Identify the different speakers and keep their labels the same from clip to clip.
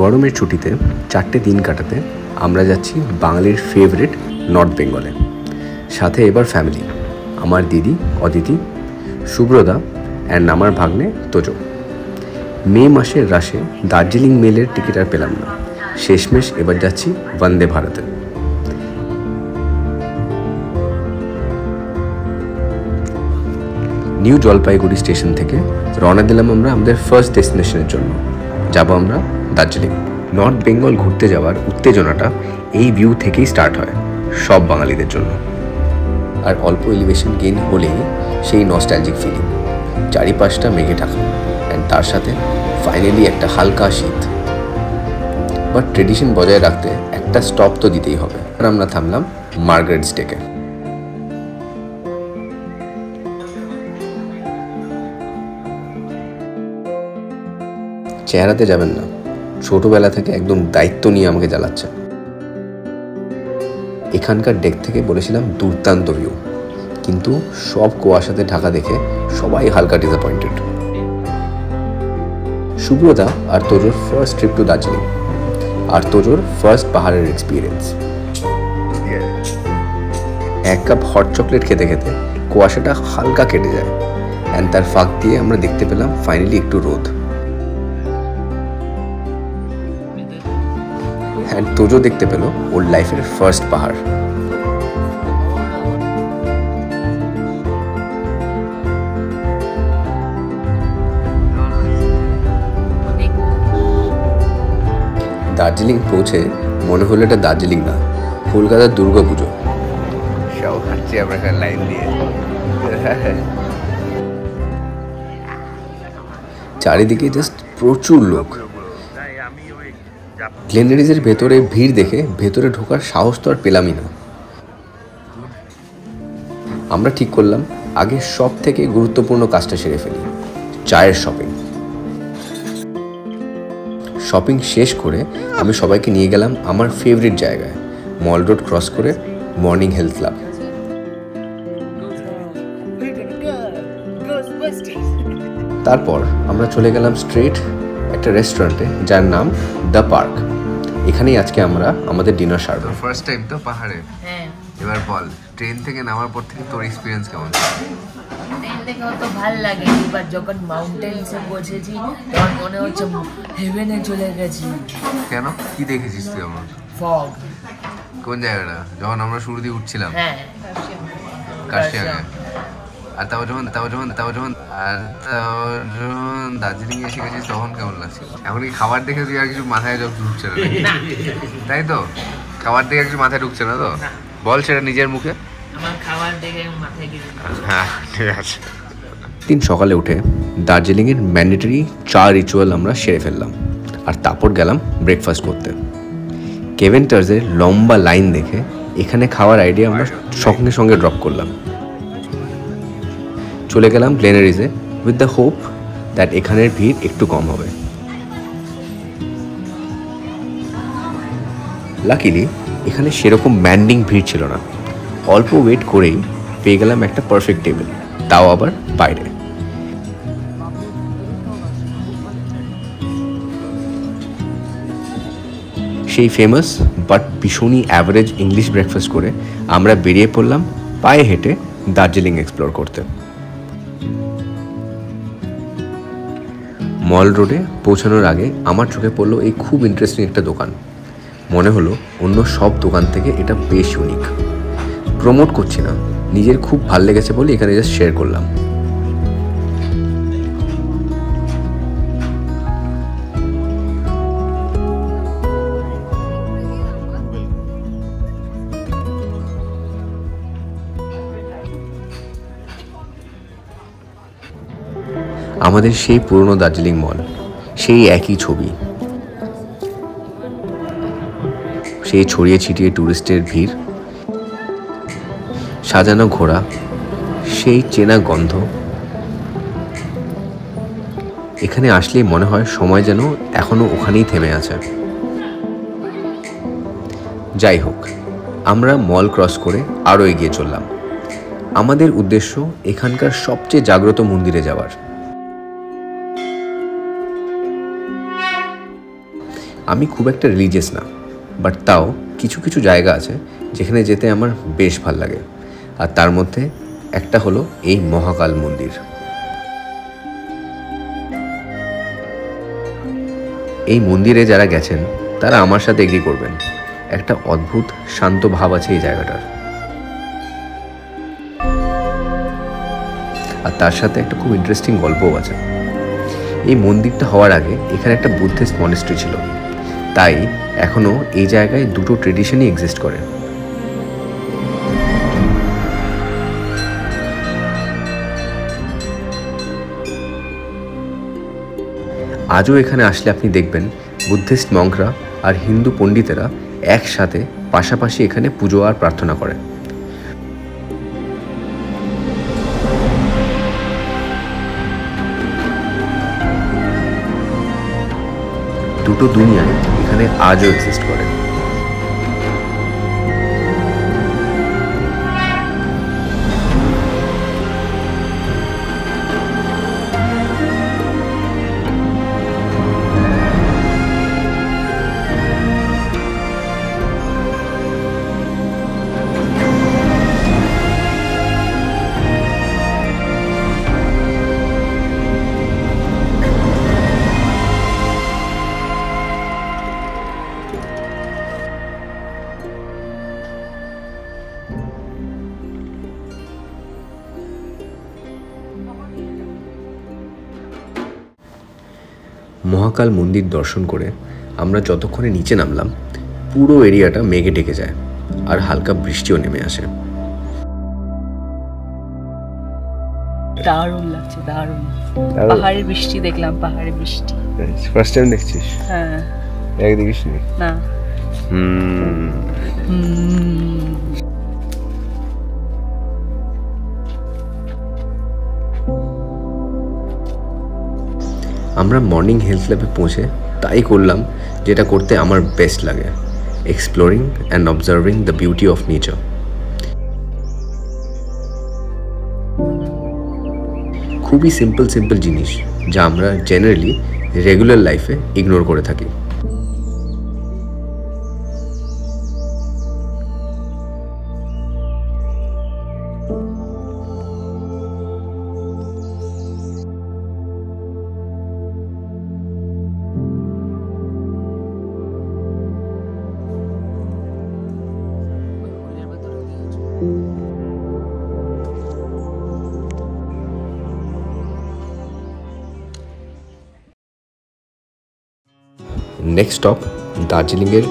Speaker 1: গরমের ছুটিতে 4টে দিন কাটাতে আমরা যাচ্ছি বাঙালির ফেভারিট নর্থ বেঙ্গলে। সাথে এবার ফ্যামিলি, আমার দিদি অদিতি, সুব্রদা অ্যান্ড আমার ভাগ্নে তোজো। মে মাসের রাশে দার্জিলিং মেলের টিকিট আর পেলাম না, শেষমেশ এবার যাচ্ছি বন্দে ভারতে। নিউ জলপাইগুড়ি স্টেশন থেকে রওনা দিলাম আমরা আমাদের ফার্স্ট ডেস্টিনেশনের জন্য। যাব আমরা দার্জিলিং। নর্থ বেঙ্গল ঘুরতে যাওয়ার উত্তেজনাটা এই ভিউ থেকেই স্টার্ট হয় সব বাঙালিদের জন্য। আর অল্প এলিভেশন গেইন হলেই সেই নস্টালজিক ফিলিং, চারিপাশটা মেঘে ঢাকা, অ্যান্ড তার সাথে ফাইনালি একটা হালকা শীত। বাট ট্রেডিশন বজায় রাখতে একটা স্টপ তো দিতেই হবে। আর আমরা থামলাম মার্গারেটস ডেকে। চেহারাতে যাবেন না, ছোটবেলা থেকে একদম দায়িত্ব নিয়ে আমাকে জ্বালাচ্ছে। এখানকার ডেক থেকে বলেছিলাম দুর্দান্ত ভিউ, কিন্তু সব কুয়াশাতে ঢাকা দেখে সবাই হালকা disappointed. Subrata R তোজোর first trip to Darjeeling, R তোজোর first পাহাড়ের এক্সপিরিয়েন্স। 1 কাপ হট চকলেট খেতে খেতে কুয়াশাটা হালকা কেটে যায়, অ্যান্ড তার ফাঁক দিয়ে আমরা দেখতে পেলাম ফাইনালি একটু রোদ। অ্যান্ড তোজো দেখতে পেল ওর লাইফের ফার্স্ট পাহাড়। দার্জিলিং পৌঁছে মনে হলো এটা দার্জিলিং না, কলকাতার দুর্গা পুজো। সব খাচ্ছি আমরা লাইন দিয়ে। চারিদিকে জাস্ট প্রচুর লোক। গ্লেনারিজের ভেতরে ভিড় দেখে ভেতরে ঢোকার সাহস তো আর পেলামই না। আমরা ঠিক করলাম আগে সব থেকে গুরুত্বপূর্ণ কাজটা সেরে ফেলি, চায়ের শপিং। শপিং শেষ করে আমি সবাইকে নিয়ে গেলাম আমার ফেভারিট জায়গায়, মল রোড ক্রস করে মর্নিং হেলথ ক্লাব। তারপর আমরা চলে গেলাম স্ট্রেট একটা রেস্টুরেন্টে যার নাম দ্য পার্ক। এখানেই আজকে আমরা আমাদের ডিনার সারবো। ফার্স্ট টাইম তো পাহাড়ে। হ্যাঁ, এবার বল ট্রেন থেকে নামার পর থেকে তোর এক্সপিরিয়েন্স কেমন?
Speaker 2: ট্রেন থেকে তো ভালো লাগে, এবার যখন মাউন্টেন্সে পৌঁছেছি তখন মনে হচ্ছে হেভেনে চলে গেছি।
Speaker 1: কেন, কি দেখেছিস তুই? আমার
Speaker 2: ফগ।
Speaker 1: কোন জায়গাটা? যখন আমরা শুরু দিয়ে উঠছিলাম।
Speaker 2: হ্যাঁ,
Speaker 1: কাশিয়াঙ্গে। আর তাও যখন দার্জিলিং এসে গেছিস তখন কেমন লাগছিল? এখন কি খাবার দেখে তুই আর কিছু মাথায় ঢুকছে না? তাই তো, খাবার দেখে কিছু মাথায় ঢুকছে না তো? বল সেটা নিজের মুখে।
Speaker 2: আমার খাবার দেখে মাথায় কিছু।
Speaker 1: হ্যাঁ, ঠিক আছে। দিন সকালে উঠে দার্জিলিংয়ের ম্যান্ডেটরি চা রিচুয়াল আমরা সেরে ফেললাম, আর তারপর গেলাম ব্রেকফাস্ট করতে। কেভেন্টার্সের লম্বা লাইন দেখে এখানে খাওয়ার আইডিয়া আমরা সঙ্গে সঙ্গে ড্রপ করলাম। চলে গেলাম গ্লেনারিজে উইথ দ্য হোপ দ্যাট এখানের ভিড় একটু কম হবে। লাকিলি এখানে সেরকম ম্যান্ডিং ভিড় ছিল না। অল্প ওয়েট করেই পেয়ে গেলাম একটা পারফেক্ট টেবিল, তাও আবার বাইরে। সেই ফেমাস বাট ভীষণই অ্যাভারেজ ইংলিশ ব্রেকফাস্ট করে আমরা বেরিয়ে পড়লাম পায়ে হেঁটে দার্জিলিং এক্সপ্লোর করতে। মল রোডে পৌঁছানোর আগে আমার চোখে পড়লো এই খুব ইন্টারেস্টিং একটা দোকান। মনে হলো অন্য সব দোকান থেকে এটা বেশ ইউনিক। প্রমোট করছি না, নিজের খুব ভাল লেগেছে বলে এখানে জাস্ট শেয়ার করলাম। আমাদের সেই পুরনো দার্জিলিং মল, সেই একই ছবি, সেই ছড়িয়ে ছিটিয়ে টুরিস্টের ভিড়, সাজানো ঘোড়া, সেই চেনা গন্ধ। এখানে আসলেই মনে হয় সময় যেন এখনো ওখানেই থেমে আছে। যাই হোক, আমরা মল ক্রস করে আরও এগিয়ে চললাম। আমাদের উদ্দেশ্য এখানকার সবচেয়ে জাগ্রত মন্দিরে যাওয়ার। আমি খুব একটা রিলিজিয়াস না, বাট তাও কিছু কিছু জায়গা আছে যেখানে যেতে আমার বেশ ভাল লাগে, আর তার মধ্যে একটা হলো এই মহাকাল মন্দির। এই মন্দিরে যারা গেছেন তারা আমার সাথে এগ্রি করবেন, একটা অদ্ভুত শান্ত ভাব আছে এই জায়গাটার। আর তার সাথে একটা খুব ইন্টারেস্টিং গল্পও আছে। এই মন্দিরটা হওয়ার আগে এখানে একটা বুদ্ধিস্ট মনেস্ট্রি ছিল, তাই এখনও এই জায়গায় দুটো ট্রেডিশনই এক্সিস্ট করে। আজও এখানে আসলে আপনি দেখবেন বুদ্ধিস্ট মঙ্করা আর হিন্দু পণ্ডিতেরা একসাথে পাশাপাশি এখানে পুজো আর প্রার্থনা করে। দুটো দুনিয়ায় এখানে আজও এক্সিস্ট করে। মহাকাল মন্দির দর্শন করে আমরা যতক্ষণে নিচে নামলাম পুরো এরিয়াটা মেঘে ঢেকে যায় আর হালকা বৃষ্টিও নেমে আসে।
Speaker 2: দারুণ লাগছে, দারুণ। পাহাড়ের বৃষ্টি দেখলাম, পাহাড়ের বৃষ্টি।
Speaker 1: ফার্স্ট টাইম দেখছিস?
Speaker 2: হ্যাঁ।
Speaker 1: এক দেখিসনি?
Speaker 2: না।
Speaker 1: আমরা মর্নিং হেলথ ল্যাবে পৌঁছে তাই করলাম যেটা করতে আমার বেস্ট লাগে, exploring and observing the beauty of nature. খুবই সিম্পল জিনিস যা আমরা জেনারেলি রেগুলার লাইফে ইগনোর করে থাকি। নেক্সট স্টপ দার্জিলিংয়ের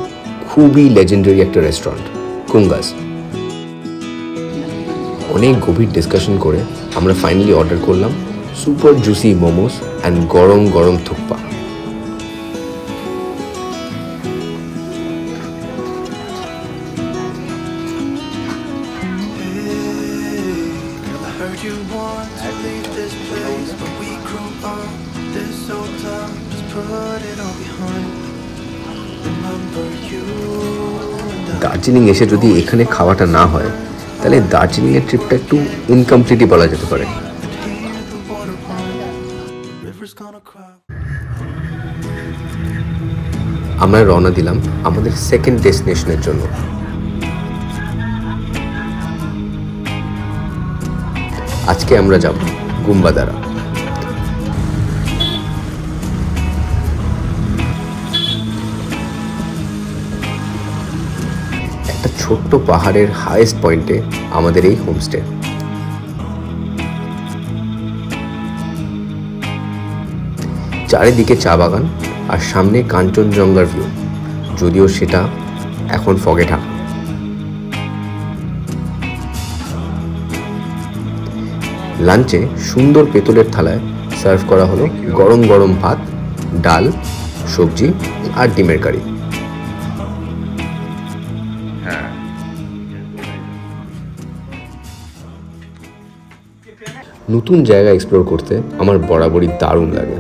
Speaker 1: খুবই লেজেন্ডারি একটা রেস্টুরেন্ট কুঙ্গাস। অনেক গভীর ডিসকাশন করে আমরা ফাইনালি অর্ডার করলাম সুপার জুসি মোমোস অ্যান্ড গরম গরম থুকপা। দার্জিলিং এসে যদি এখানে খাওয়াটা না হয় তাহলে দার্জিলিংয়ের ট্রিপটা একটু ইনকমপ্লিটই বলা যেতে পারে। আমরা রওনা দিলাম আমাদের সেকেন্ড ডেস্টিনেশনের জন্য। আজকে আমরা যাব গুম্বাদারা। একটা ছোট্ট পাহাড়ের হাইয়েস্ট পয়েন্টে আমাদের এই হোমস্টে। চারিদিকে চা বাগান আর সামনে কাঞ্চনজঙ্ঘার ভিউ, যদিও সেটা এখন ফগে ঢাকা। লাঞ্চে সুন্দর পেতলের থালায় সার্ভ করা হলো গরম গরম ভাত, ডাল, সবজি আর ডিমের কারি। নতুন জায়গা এক্সপ্লোর করতে আমার বরাবরই দারুণ লাগে,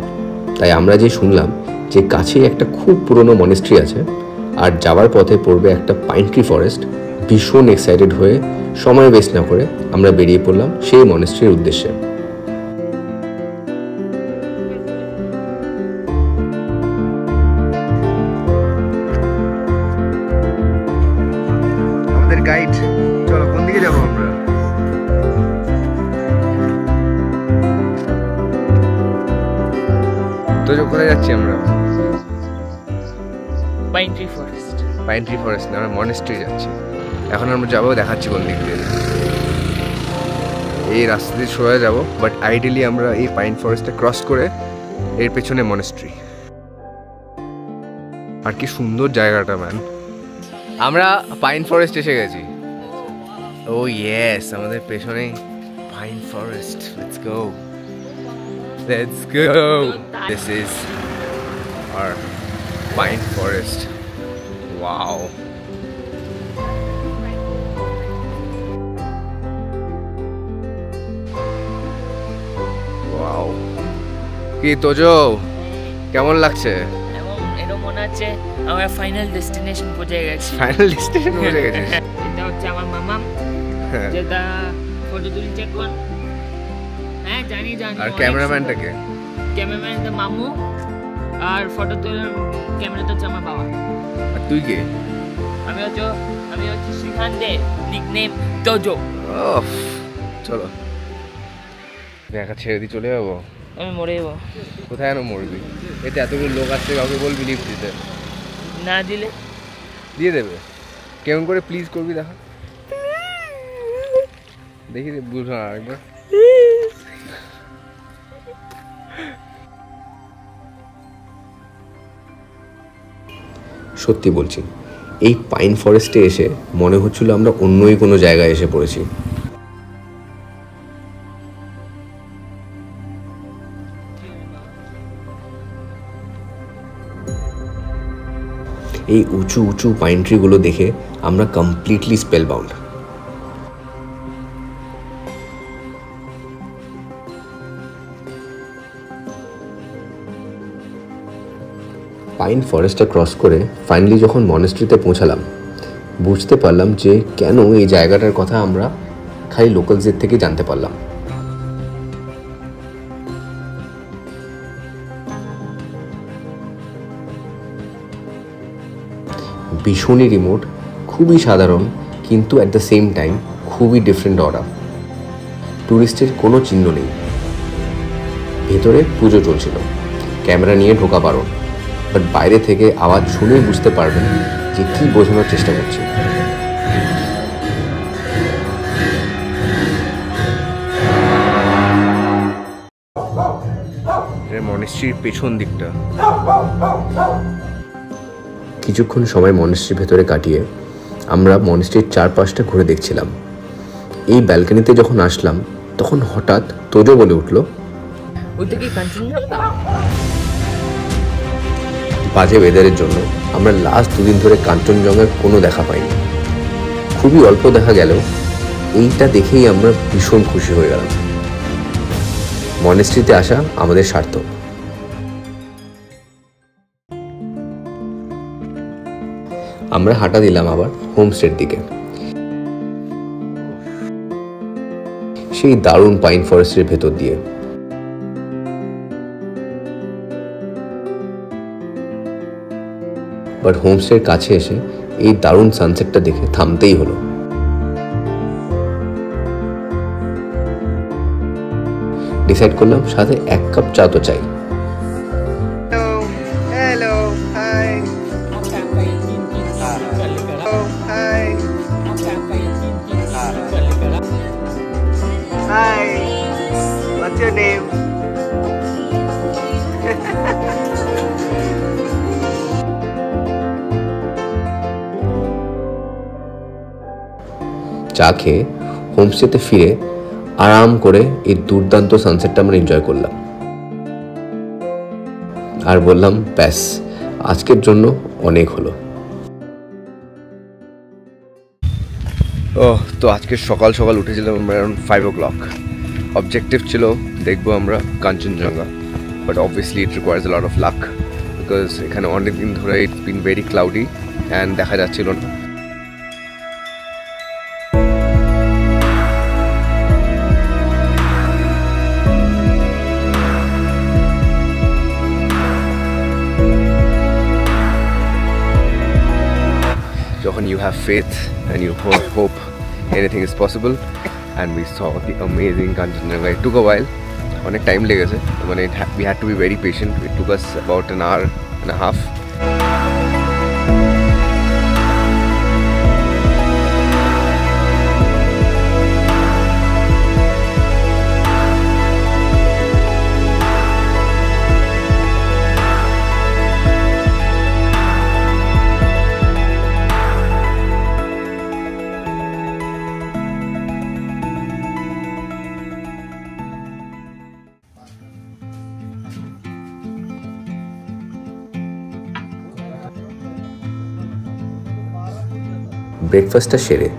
Speaker 1: তাই আমরা যে শুনলাম যে কাছেই একটা খুব পুরনো মনেস্ট্রি আছে আর যাওয়ার পথে পড়বে একটা পাইন ট্রি ফরেস্ট, ভীষণ এক্সাইটেড হয়ে সময় ওয়েস্ট না করে আমরা বেরিয়ে পড়লাম সেই মনেস্ট্রির উদ্দেশ্যে। গাইড। চলো কোন দিকে যাবো আমরা? তো কোথায় যাচ্ছি আমরা?
Speaker 2: Pine tree forest.
Speaker 1: Pine tree forest না, আমরা মনেস্ট্রি যাচ্ছি। এখন আমরা যাবো, দেখাচ্ছি কোন দিক দিয়ে। এই রাস্তা দিয়ে সোজা যাবো, বাট আইডিয়ালি আমরা এই পাইন ফরেস্টটা ক্রস করে এর পেছনে মনেস্ট্রি। আর কি সুন্দর জায়গাটা ম্যান। আমরা পাইন ফরেস্ট এসে গেছি। ও ইয়েস, আমাদের পেছনে pine forest. Let's go, let's go. This is our pine forest. Wow. Wow. কি তোজো কেমন লাগছে?
Speaker 2: এরকম মনে হচ্ছে আমরা ফাইনাল ডেস্টিনেশন পৌঁছে গেছি।
Speaker 1: ফাইনাল ডেস্টিনেশন পৌঁছে গেছি।
Speaker 2: এটা হচ্ছে আমার মামা, যেটা ফটো তুলছে এখন। হ্যাঁ জানি জানি।
Speaker 1: আর ক্যামেরাম্যানটাকে?
Speaker 2: ক্যামেরাম্যানটা মামু, আর ফটো তোলার ক্যামেরাটা হচ্ছে আমার বাবা।
Speaker 1: আর তুই কে?
Speaker 2: আমি হচ্ছে শ্রীকান্ত দে, নিকনেম তোজো।
Speaker 1: চলো দেখা ছেড়ে দিয়ে চলে যাবো।
Speaker 2: আমি মরে যাবো।
Speaker 1: কোথায় যেন মরবি? এতে এতগুলো লোক আসছে, কাউকে বলবি লিফট দিতে?
Speaker 2: না দিলে
Speaker 1: দিয়ে দেবে। কেমন করে প্লিজ করবি দেখা? দেখি বুঝো আরেকবার। সত্যি বলছি, এই পাইন ফরেস্টে এসে মনে হচ্ছিল আমরা অন্যই কোনো জায়গায় এসে পড়েছি। এই উঁচু উঁচু পাইন ট্রিগুলো দেখে আমরা কমপ্লিটলি স্পেল বাউন্ড। পাইন ফরেস্টটা ক্রস করে ফাইনালি যখন মনেস্ট্রিতে পৌঁছালাম, বুঝতে পারলাম যে কেন এই জায়গাটার কথা আমরা খালি লোকালসদের থেকে জানতে পারলাম। ভীষণই রিমোট, খুবই সাধারণ, কিন্তু অ্যাট দ্য সেম টাইম খুবই ডিফারেন্ট অরা। ট্যুরিস্টের কোনো চিহ্ন নেই। ভেতরে পুজো চলছিল, ক্যামেরা নিয়ে ঢোকা বারণ, বাট বাইরে থেকে আওয়াজ শুনেই বুঝতে পারবেন যে কী বোঝানোর চেষ্টা করছি। মনেস্ট্রির পেছন দিকটা। কিছুক্ষণ সময় মনেস্ট্রির ভেতরে কাটিয়ে আমরা মনেস্ট্রির চারপাশটা ঘুরে দেখছিলাম। এই ব্যালকনিতে যখন আসলাম তখন হঠাৎ তোজো বলে উঠল,
Speaker 2: ওইটা কি কাঞ্চনজঙ্ঘা?
Speaker 1: বাজে ওয়েদারের জন্য আমরা লাস্ট দুদিন ধরে কাঞ্চনজঙ্ঘার কোনো দেখা পাইনি। খুবই অল্প দেখা গেলেও এইটা দেখেই আমরা ভীষণ খুশি হয়ে গেলাম। মনেস্ট্রিতে আসা আমাদের সার্থক। আমরা হাঁটা দিলাম আবার হোমস্টের দিকে। সেই দারুণ পাইন ফরেস্টের ভেতর দিয়ে। বাট হোমস্টের কাছে এসে এই দারুণ সানসেটটা দেখে থামতেই হলো। ডিসাইড করলাম সাথে 1 কাপ চা তো চাই।
Speaker 3: Hello, hi. Hi. Hi. What's your name?
Speaker 1: চা খেয়ে হোমস্টেতে ফিরে আরাম করে এই দুর্দান্ত সানসেটটা আমরা এনজয় করলাম। আর বললাম ব্যাস, আজকের জন্য অনেক হলো। তো আজকে সকাল সকাল উঠেছিলাম আমরা অ্যারাউন্ড 5 o'clock। অবজেক্টিভ ছিল দেখবো আমরা Kanchenjunga, but obviously it requires lot of luck, because এখানে অনেক দিন ধরে it's been very cloudy and দেখা যাচ্ছিল না। যখন you have faith and you hope anything is possible, and we saw the amazing Kanchenjunga. It took a while, অনেক time লেগেছে, মানে we had to be very patient. It took us about an hour and a half. ব্রেকফাস্টটা সেরে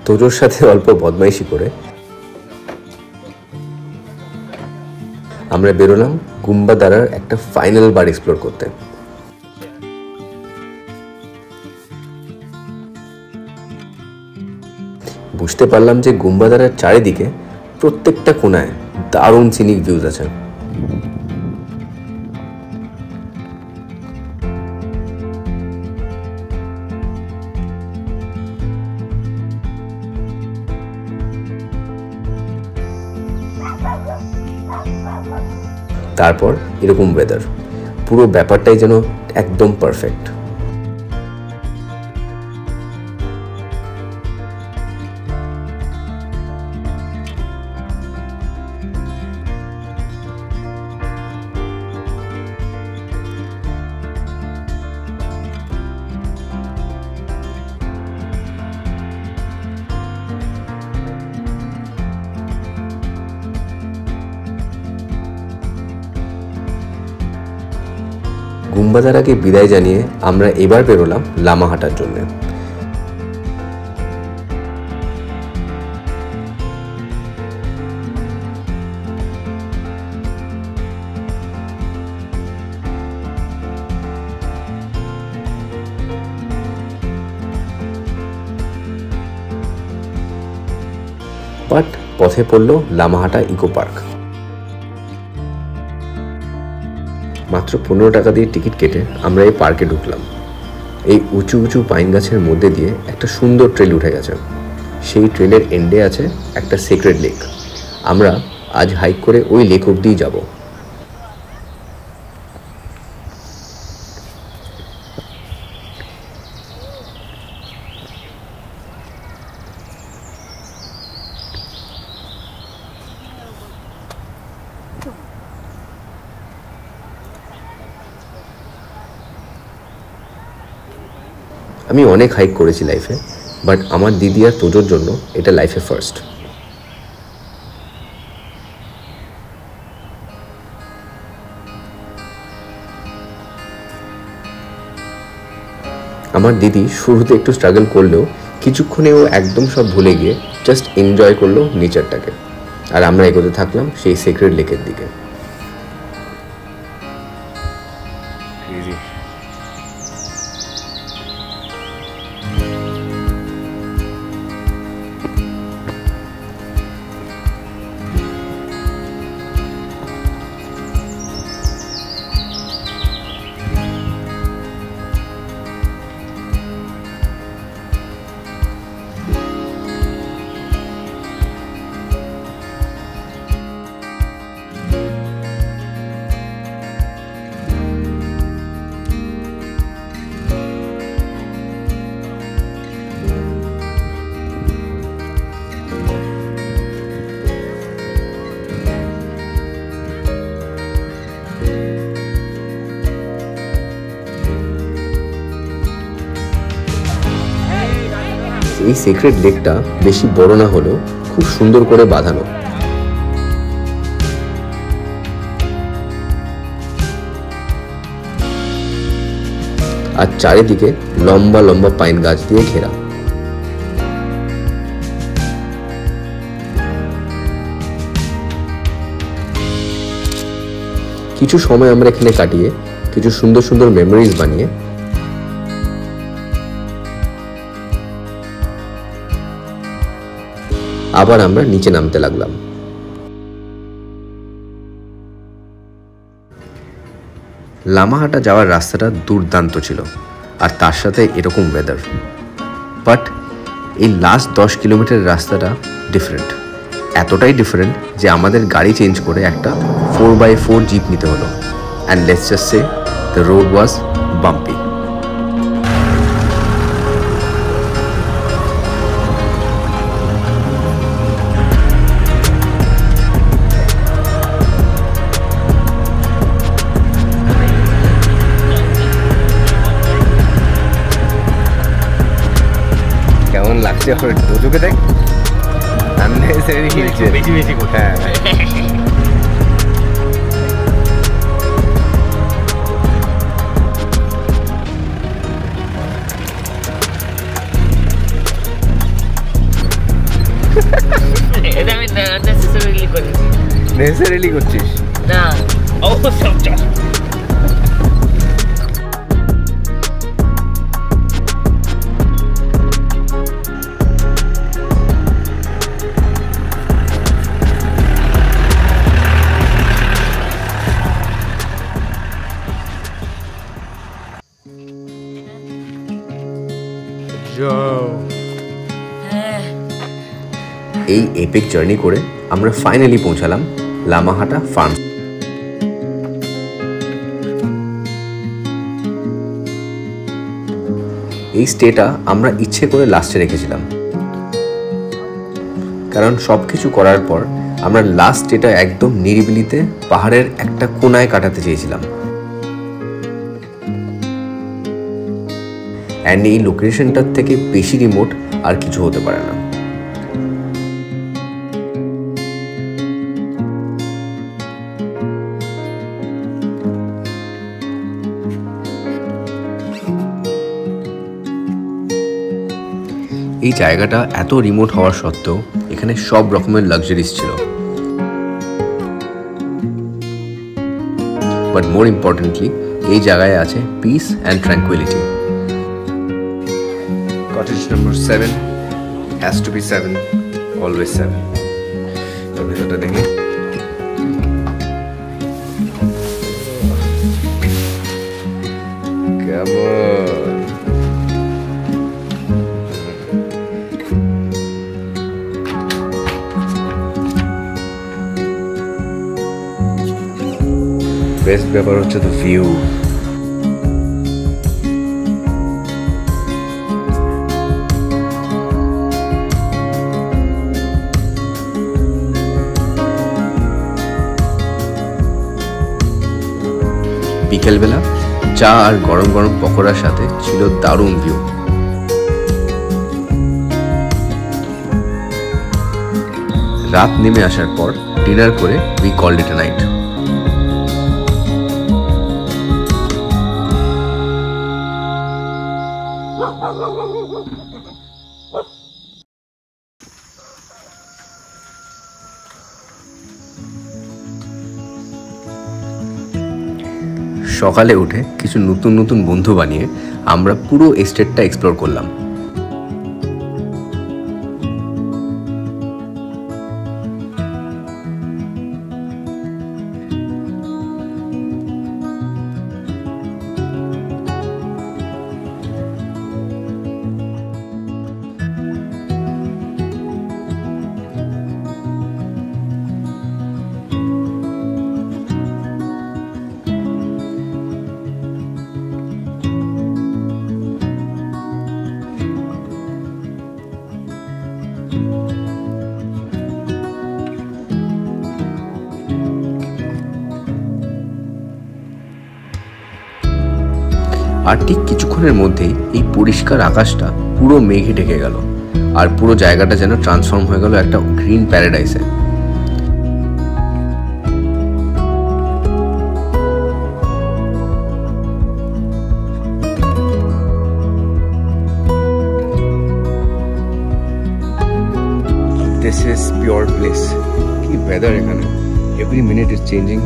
Speaker 1: তোজোর সাথে অল্প বদমাইশি করে আমরা বেরোলাম গুম্বাদারার একটা ফাইনাল বার এক্সপ্লোর করতে। বুঝতে পারলাম যে গুম্বাদারার চারিদিকে প্রত্যেকটা কোণায় দারুণ সিনিক ভিউজ আছে। তারপর এরকম ওয়েদার, পুরো ব্যাপারটাই যেন একদম পারফেক্ট। গুম্বাদারাকে বিদায় জানিয়ে আমরা এবার বেরোলাম লামা হাঁটার জন্য। বাট পথে পড়লো লামাহাটা ইকো পার্ক। মাত্র 15 টাকা দিয়ে টিকিট কেটে আমরা এই পার্কে ঢুকলাম। এই উঁচু উঁচু পাইন গাছের মধ্যে দিয়ে একটা সুন্দর ট্রেল উঠে গেছে। সেই ট্রেলের এন্ডে আছে একটা সিক্রেট লেক। আমরা আজ হাইক করে ওই লেক অবধিই যাব। আমি অনেক হাইক করেছি লাইফে, বাট আমার দিদি আর তোজোর জন্য এটা লাইফে ফার্স্ট। আমার দিদি শুরুতে একটু স্ট্রাগল করলেও কিছুক্ষণে ও একদম সব ভুলে গিয়ে জাস্ট এনজয় করলো নেচারটাকে। আর আমরা এগোতে থাকলাম সেই সিক্রেট লেকের দিকে। এই সিক্রেট লেকটা বেশি বড় না হলেও খুব সুন্দর করে বাঁধানো। আর চারিদিকে লম্বা লম্বা পাইন গাছ দিয়ে ঘেরা। কিছু সময় আমরা এখানে কাটিয়ে কিছু সুন্দর সুন্দর মেমোরিজ বানিয়ে আবার আমরা নিচে নামতে লাগলাম। লামাহাটা যাওয়ার রাস্তাটা দুর্দান্ত ছিল। আর তার সাথে এরকম ওয়েদার। বাট এই লাস্ট 10 কিলোমিটারের রাস্তাটা ডিফারেন্ট, এতটাই ডিফারেন্ট যে আমাদের গাড়ি চেঞ্জ করে একটা 4x4 জিপ নিতে হলো। And let's just say the road was bumpy. কেমন লাগছে আমার দুজোকে দেখ, আননেসেসারি হিলছে বেশি বেশি করে। হ্যাঁ
Speaker 2: এটা আমি নেসেসারিলি করেছি।
Speaker 1: নেসেসারিলি করছিস
Speaker 2: না, অবশ্যই চল।
Speaker 1: এই এপিক জার্নি করে আমরা ফাইনালি পৌঁছালাম লামাহাটা ফার্ম। এই স্টেটা আমরা ইচ্ছে করে লাস্টে রেখেছিলাম, কারণ সব কিছু করার পর আমরা লাস্ট স্টেটা একদম নিরিবিলিতে পাহাড়ের একটা কোনায় কাটাতে চেয়েছিলাম। অ্যান্ড এই লোকেশনটার থেকে বেশি রিমোট আর কিছু হতে পারে না। এই জায়গাটা এত রিমোট হওয়ার সত্ত্বেও এখানে সব রকমের লাক্সারিজ ছিল। বাট মোর ইম্পর্টেন্টলি এই জায়গায় আছে peace and tranquillity. Cottage number 7 has to be 7, always 7। তো ভিতরটা দেখি, কেমন বেস্ট ব্যাপার হচ্ছে তো ভিউ। বিকেলবেলা চা আর গরম গরম পকোড়ার সাথে ছিল দারুণ ভিউ। রাত নেমে আসার পর ডিনার করে we called it a night. সকালে উঠে কিছু নতুন নতুন বন্ধু বানিয়ে আমরা পুরো এস্টেটটা এক্সপ্লোর করলাম। আর ঠিক কিছুক্ষণের মধ্যেই এই পরিষ্কার আকাশটা পুরো মেঘে ঢেকে গেল, আর পুরো জায়গাটা যেন ট্রান্সফর্ম হয়ে গেল একটা গ্রিন প্যারাডাইসে। This is pure place. কি ওয়েদার এখানে, এভরি মিনিট ইজ চেঞ্জিং।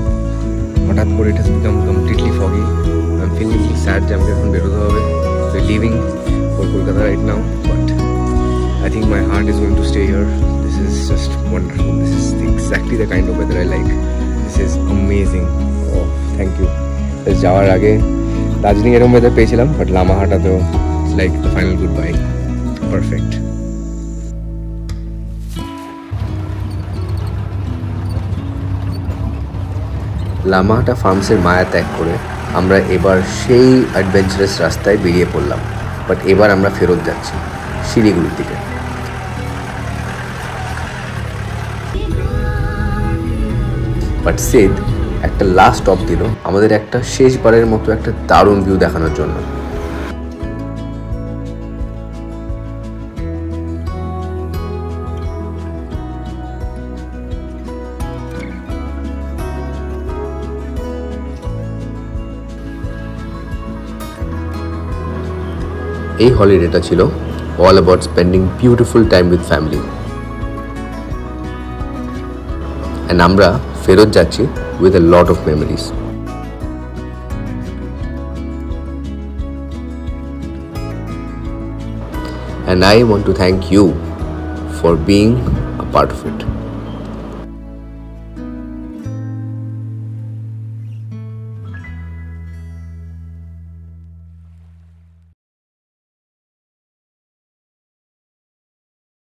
Speaker 1: হঠাৎ করে it has become completely foggy. I'm feeling sad যে আমাকে এখন বেরোতে হবে। So leaving for Kolkata right now, but I think my heart is going to stay here. This is just wonderful. This is exactly the kind of weather I like. This is amazing. Oh, thank you. যাওয়ার আগে দার্জিলিং এরকম weather পেয়েছিলাম, but Lamahata তো like the final goodbye, perfect. Lamahata ফার্মসের মায়া ত্যাগ করে আমরা এবার সেই অ্যাডভেঞ্চারাস রাস্তায় বেরিয়ে পড়লাম, বাট এবার আমরা ফেরত যাচ্ছি শিলিগুড়ির দিকে। বাট সিদ একটা লাস্ট স্টপ দিল আমাদের একটা শেষবারের মতো একটা দারুণ ভিউ দেখানোর জন্য। এই হলিডেটা ছিল all about spending beautiful time with family, and আমরা ফেরত যাচ্ছি with a lot of memories. And I want to thank you for being a part of it.